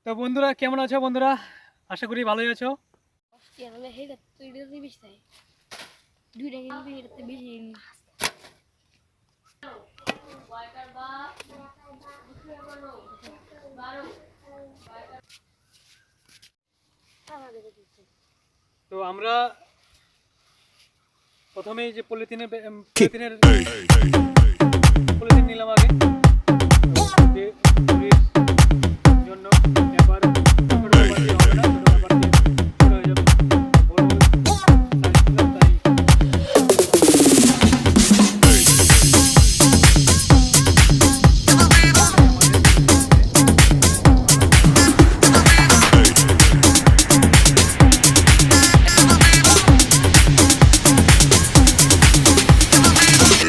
তো বন্ধুরা কেমন আছো বন্ধুরা? আশা করি ভালোই আছো। তো আমরা প্রথমেই যে পলিথিন নিলাম আগে জন্য এবার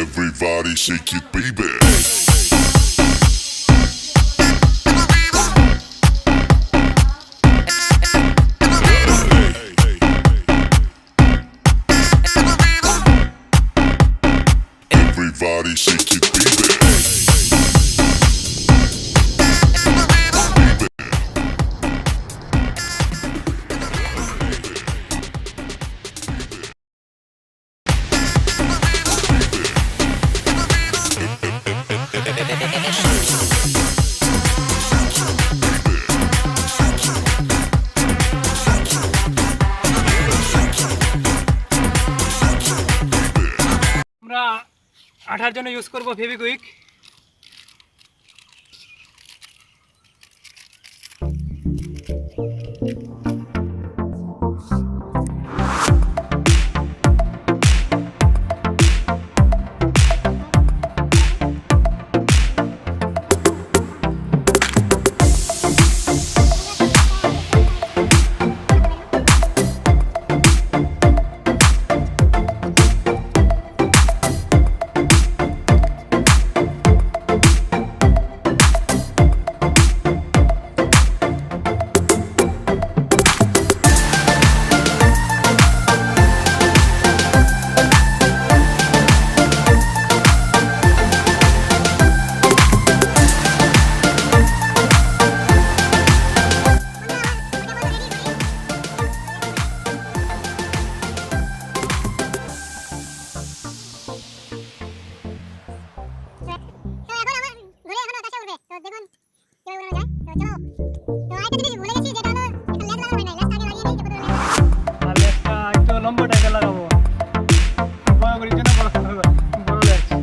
Everybody shake it, baby. Everybody shake it, baby. আমরা আঠার জন্য ইউজ করব ফেভিকুইক। লম্বা টাকা লাগাবো বড় করার জন্য বড় লাগছে।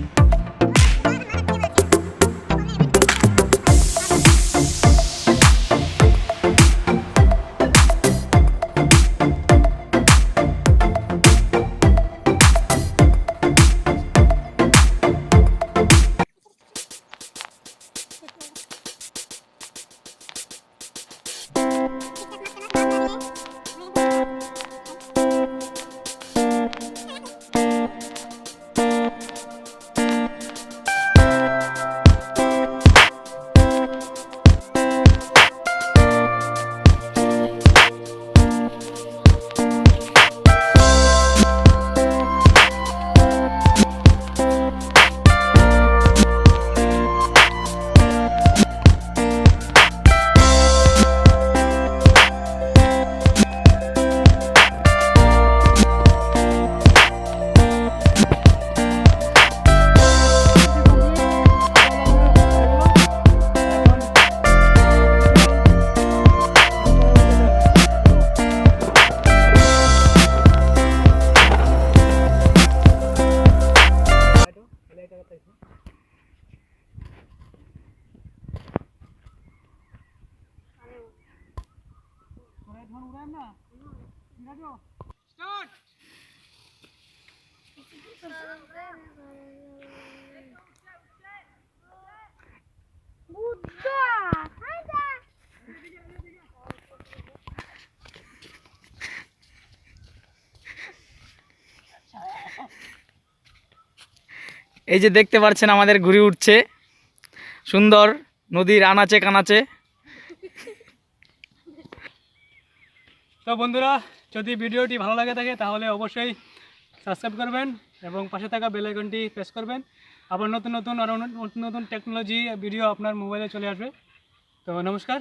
এই যে দেখতে পাচ্ছেন আমাদের ঘুরে উঠছে সুন্দর নদীর আনাচে কানাচে। তো বন্ধুরা যদি ভিডিওটি ভালো লাগে থাকে তাহলে অবশ্যই সাবস্ক্রাইব করবেন এবং পাশে থাকা বেল আইকনটি প্রেস করবেন। আবার নতুন নতুন টেকনোলজি ভিডিও আপনার মোবাইলে চলে আসবে। তো নমস্কার।